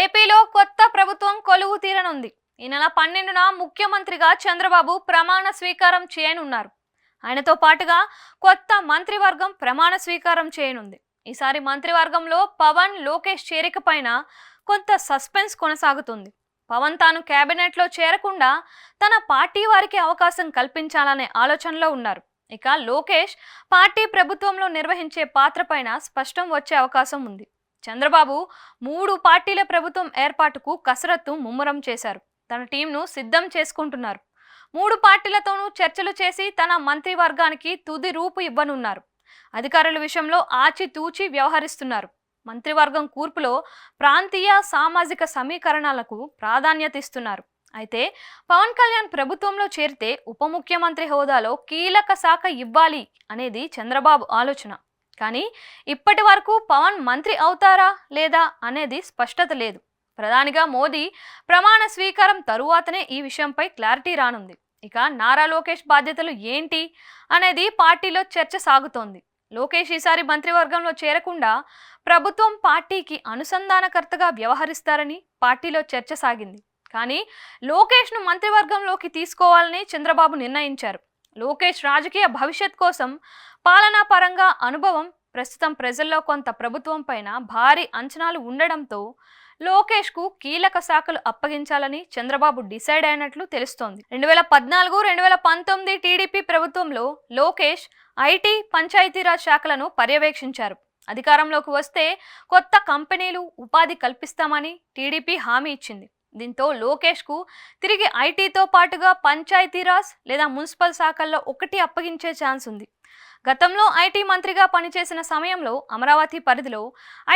ఏపీలో కొత్త ప్రభుత్వం కొలువు తీరనుంది. ఈ నెల 12న ముఖ్యమంత్రిగా చంద్రబాబు ప్రమాణ స్వీకారం చేయనున్నారు. ఆయనతో పాటుగా కొత్త మంత్రివర్గం ప్రమాణ స్వీకారం చేయనుంది. ఈసారి మంత్రివర్గంలో పవన్, లోకేష్ చేరిక పైన కొంత సస్పెన్స్ కొనసాగుతుంది. పవన్ తాను కేబినెట్లో చేరకుండా తన పార్టీ వారికి అవకాశం కల్పించాలనే ఆలోచనలో ఉన్నారు. ఇక లోకేష్ పార్టీ ప్రభుత్వంలో నిర్వహించే పాత్ర పైన స్పష్టం వచ్చే అవకాశం ఉంది. చంద్రబాబు 3 పార్టీల ప్రభుత్వం ఏర్పాటుకు కసరత్తు ముమ్మరం చేశారు. తన టీంను సిద్ధం చేసుకుంటున్నారు. 3 పార్టీలతోనూ చర్చలు చేసి తన మంత్రివర్గానికి తుది రూపు ఇవ్వనున్నారు. అధికారుల విషయంలో ఆచితూచి వ్యవహరిస్తున్నారు. మంత్రివర్గం కూర్పులో ప్రాంతీయ సామాజిక సమీకరణాలకు ప్రాధాన్యత ఇస్తున్నారు. అయితే పవన్ కళ్యాణ్ ప్రభుత్వంలో చేరితే ఉప ముఖ్యమంత్రి హోదాలో కీలక శాఖ ఇవ్వాలి అనేది చంద్రబాబు ఆలోచన. కానీ ఇప్పటి వరకు పవన్ మంత్రి అవుతారా లేదా అనేది స్పష్టత లేదు. ప్రధానిగా మోదీ ప్రమాణ స్వీకారం తరువాతనే ఈ విషయంపై క్లారిటీ రానుంది. ఇక నారా లోకేష్ బాధ్యతలు ఏంటి అనేది పార్టీలో చర్చ సాగుతోంది. లోకేష్ ఈసారి మంత్రివర్గంలో చేరకుండా ప్రభుత్వం పార్టీకి అనుసంధానకర్తగా వ్యవహరిస్తారని పార్టీలో చర్చ సాగింది. కానీ లోకేష్ను మంత్రివర్గంలోకి తీసుకోవాలని చంద్రబాబు నిర్ణయించారు. లోకేష్ రాజకీయ భవిష్యత్ కోసం పాలనా పరంగా అనుభవం, ప్రస్తుతం ప్రజల్లో కొంత ప్రభుత్వం పైన భారీ అంచనాలు ఉండడంతో లోకేష్కు కీలక శాఖలు అప్పగించాలని చంద్రబాబు డిసైడ్ అయినట్లు తెలుస్తోంది. 2014-2019 టీడీపీ ప్రభుత్వంలో లోకేష్ ఐటీ, పంచాయతీరాజ్ శాఖలను పర్యవేక్షించారు. అధికారంలోకి వస్తే కొత్త కంపెనీలు, ఉపాధి కల్పిస్తామని టీడీపీ హామీ ఇచ్చింది. దీంతో లోకేష్కు తిరిగి ఐటీతో పాటుగా పంచాయతీరాజ్ లేదా మున్సిపల్ శాఖల్లో ఒకటి అప్పగించే ఛాన్స్ ఉంది. గతంలో ఐటీ మంత్రిగా పనిచేసిన సమయంలో అమరావతి పరిధిలో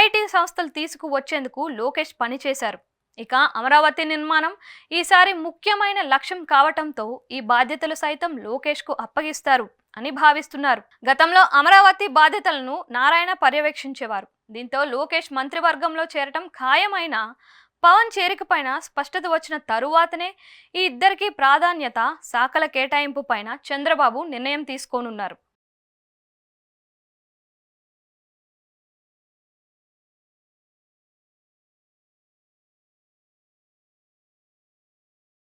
ఐటీ సంస్థలు తీసుకువచ్చేందుకు లోకేష్ పనిచేశారు. ఇక అమరావతి నిర్మాణం ఈసారి ముఖ్యమైన లక్ష్యం కావటంతో ఈ బాధ్యతలు సైతం లోకేష్కు అప్పగిస్తారు అని భావిస్తున్నారు. గతంలో అమరావతి బాధ్యతలను నారాయణ పర్యవేక్షించేవారు. దీంతో లోకేష్ మంత్రివర్గంలో చేరటం ఖాయమైన పవన్ చేరిక పైన స్పష్టత వచ్చిన తరువాతనే ఈ ఇద్దరికి ప్రాధాన్యత, శాఖల కేటాయింపు పైన చంద్రబాబు నిర్ణయం తీసుకోనున్నారు.